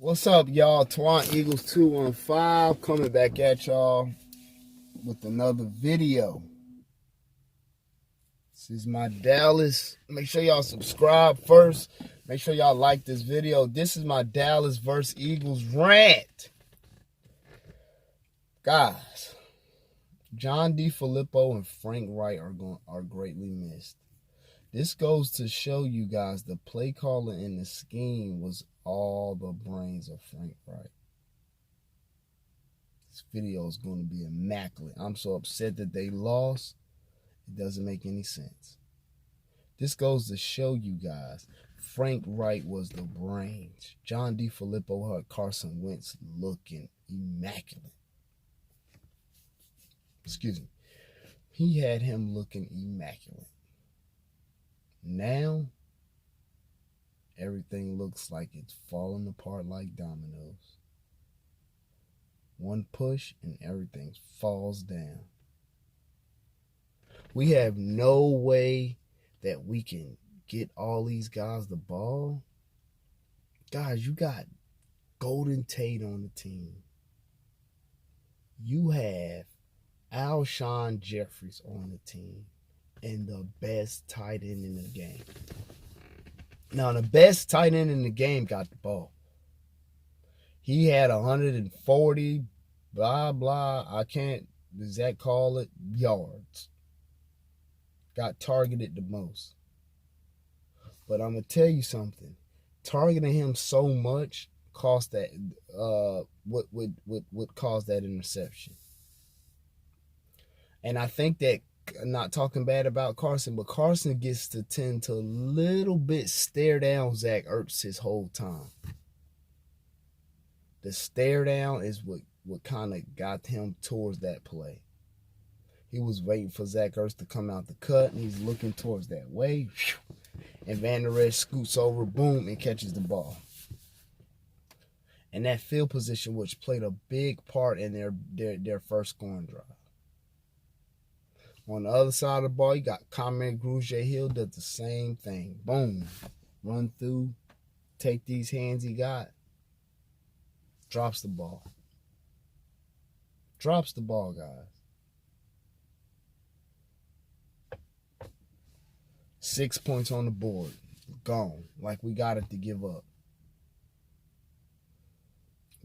What's up, y'all? Twan Eagles 215 coming back at y'all with another video. This is my Dallas. Make sure y'all subscribe first. Make sure y'all like this video. This is my Dallas versus Eagles rant. Guys, John DeFilippo and Frank Wright are greatly missed. This goes to show you guys the play calling and the scheme was all the brains of Frank Wright. This video is going to be immaculate. I'm so upset that they lost. It doesn't make any sense. This goes to show you guys Frank Wright was the brains. John DeFilippo had Carson Wentz looking immaculate. Excuse me. He had him looking immaculate. Now, everything looks like it's falling apart like dominoes. One push and everything falls down. We have no way that we can get all these guys the ball. Guys, you got Golden Tate on the team. You have Alshon Jeffries on the team and the best tight end in the game. Now, the best tight end in the game got the ball. He had 140, blah, blah, I can't exact call it, yards. Got targeted the most. But I'm going to tell you something. Targeting him so much cost that, would cause that interception. And I think that, I'm not talking bad about Carson, but Carson gets to tend to a little bit stare down Zach Ertz his whole time. The stare down is what kind of got him towards that play. He was waiting for Zach Ertz to come out the cut, and he's looking towards that way. And Van Der Esch scoots over, boom, and catches the ball. And that field position, which played a big part in their first scoring drive. On the other side of the ball, you got Kamen Grugier-Hill does the same thing. Boom. Run through, take these hands he got, drops the ball. Drops the ball, guys. 6 points on the board. Gone. Like we got it to give up.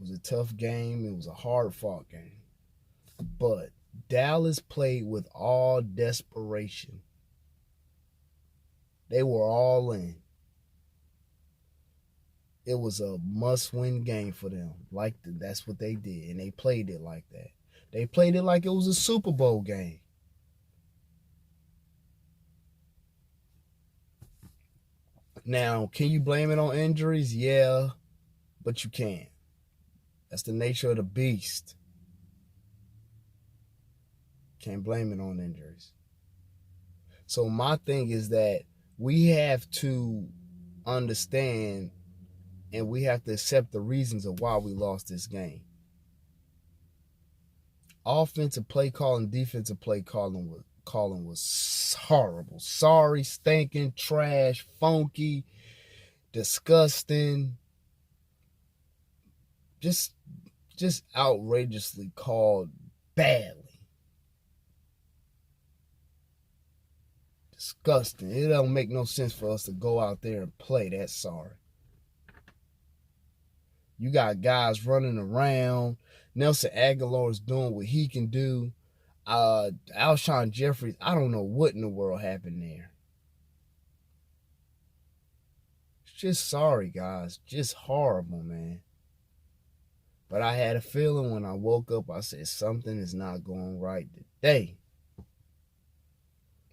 It was a tough game. It was a hard-fought game. But Dallas played with all desperation. They were all in. It was a must-win game for them. That's what they did, and they played it like that. They played it like it was a Super Bowl game. Now, can you blame it on injuries? Yeah, but you can't. That's the nature of the beast. Can't blame it on injuries. So my thing is that we have to understand and we have to accept the reasons of why we lost this game. Offensive play calling, defensive play calling was horrible. Sorry, stinking, trash, funky, disgusting. Just outrageously called badly. Disgusting. It don't make no sense for us to go out there and play that sorry. You got guys running around. Nelson Aguilar is doing what he can do. Alshon Jeffries, I don't know what in the world happened there. It's just sorry, guys. Just horrible, man. But I had a feeling when I woke up, I said something is not going right today.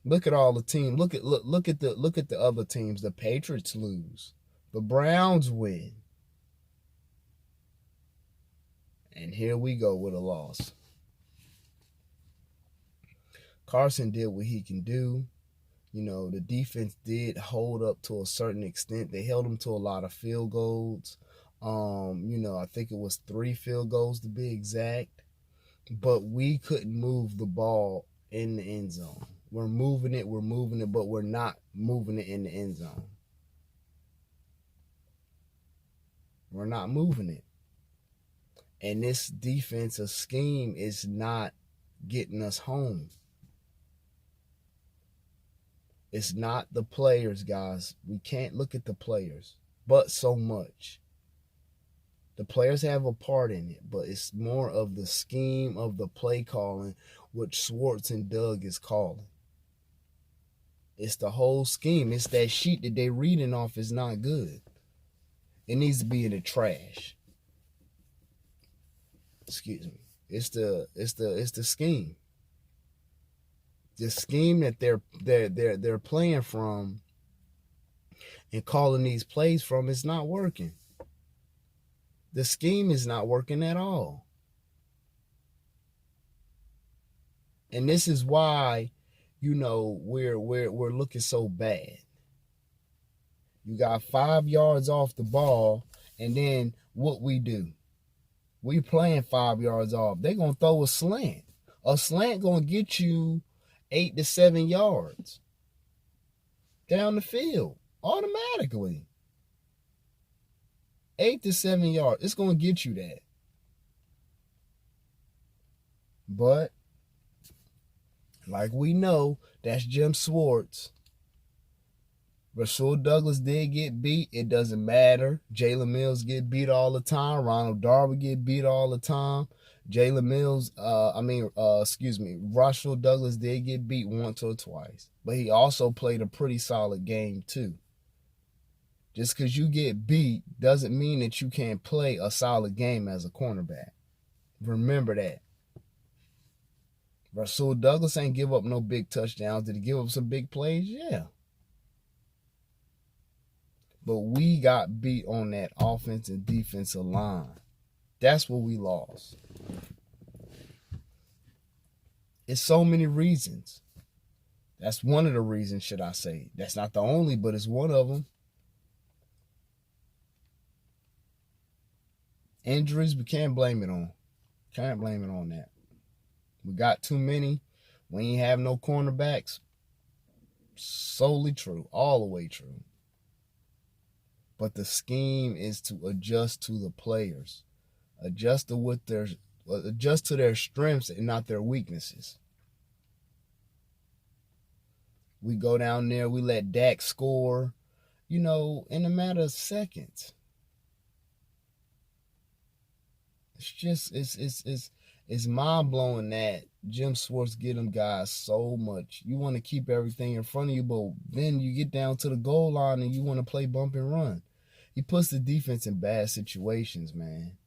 Look at all the teams. Look at the other teams. The Patriots lose. The Browns win. And here we go with a loss. Carson did what he can do. You know, the defense did hold up to a certain extent. They held them to a lot of field goals. I think it was 3 field goals to be exact. But we couldn't move the ball in the end zone. We're moving it, but we're not moving it in the end zone. We're not moving it. And this defensive scheme is not getting us home. It's not the players, guys. We can't look at the players, but so much. The players have a part in it, but it's more of the scheme of the play calling, which Schwartz and Doug is calling. It's the whole scheme. It's that sheet that they're reading off is not good. It needs to be in the trash. Excuse me. It's the scheme. The scheme that they're playing from and calling these plays from is not working. The scheme is not working at all. And this is why, we're looking so bad. You got 5 yards off the ball, and then what we do? We playing 5 yards off. They're gonna throw a slant. A slant gonna get you 8 to 7 yards down the field automatically. 8 to 7 yards. It's gonna get you that. But like we know, that's Jim Schwartz. Rasul Douglas did get beat. It doesn't matter. Jalen Mills get beat all the time. Ronald Darby get beat all the time. Rasul Douglas did get beat once or twice. But he also played a pretty solid game too. Just because you get beat doesn't mean that you can't play a solid game as a cornerback. Remember that. Rasul Douglas ain't give up no big touchdowns. Did he give up some big plays? Yeah. But we got beat on that offensive and defensive line. That's what we lost. It's so many reasons. That's one of the reasons, should I say. That's not the only, but it's one of them. Injuries, we can't blame it on. Can't blame it on that. We got too many. We ain't have no cornerbacks. Solely true. All the way true. But the scheme is to adjust to the players. Adjust to their strengths and not their weaknesses. We go down there, we let Dak score, in a matter of seconds. It's mind-blowing that Jim Schwartz get them guys so much. You want to keep everything in front of you, but then you get down to the goal line and you want to play bump and run. He puts the defense in bad situations, man.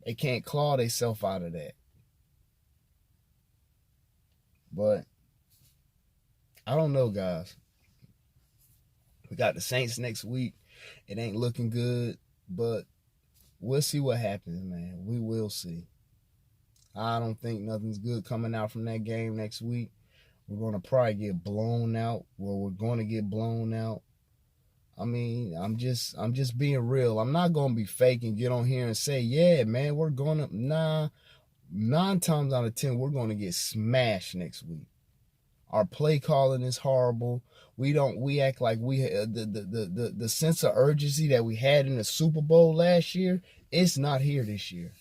They can't claw themselves out of that. But I don't know, guys. We got the Saints next week. It ain't looking good, but we'll see what happens, man. We will see. I don't think nothing's good coming out from that game next week. We're going to probably get blown out. We're going to get blown out. I mean, I'm just being real. I'm not going to be fake and get on here and say, yeah, man, we're going to, 9 times out of 10, we're going to get smashed next week. Our play calling is horrible. We act like the sense of urgency that we had in the Super Bowl last year, it's not here this year.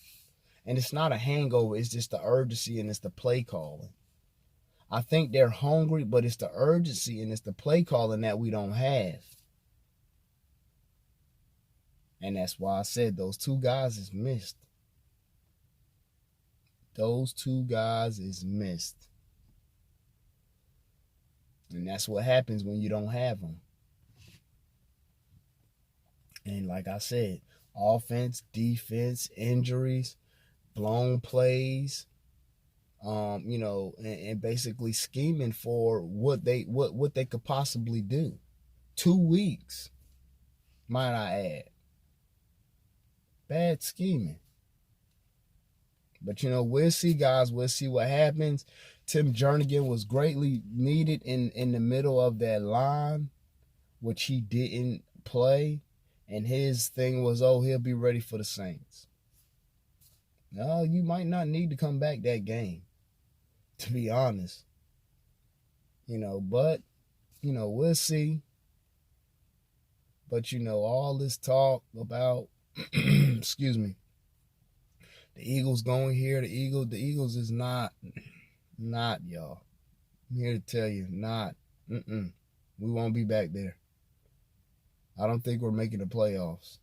And it's not a hangover, it's just the urgency and it's the play calling. I think they're hungry, but it's the urgency and it's the play calling that we don't have. And that's why I said those 2 guys is missed. Those 2 guys is missed. And that's what happens when you don't have them. And like I said, offense, defense, injuries, blown plays, and basically scheming for what they could possibly do. 2 weeks, might I add. Bad scheming. But we'll see, guys. We'll see what happens. Tim Jernigan was greatly needed in the middle of that line, which he didn't play. And his thing was, he'll be ready for the Saints. No, you might not need to come back that game, to be honest. But, we'll see. But, all this talk about Excuse me. The Eagles going here. The Eagles is not y'all. I'm here to tell you, not. We won't be back there. I don't think we're making the playoffs,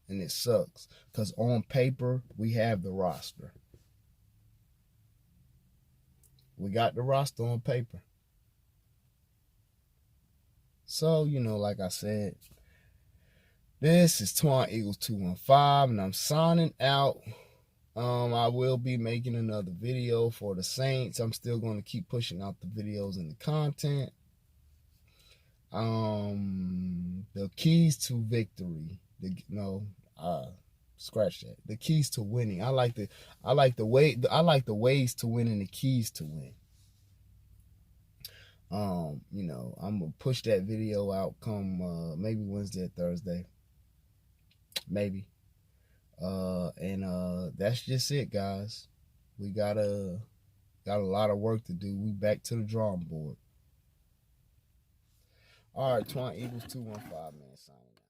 and it sucks because on paper we have the roster. We got the roster on paper. So, like I said, this is Twan Eagles 215, and I'm signing out. I will be making another video for the Saints. I'm still going to keep pushing out the videos and the content. The keys to victory. Scratch that. The keys to winning. I like the ways to win and the keys to win. I'm gonna push that video out come maybe Wednesday or Thursday. Maybe. And that's just it, guys. We got a lot of work to do. We back to the drawing board. All right, Twan Eagles 215, man, signing out.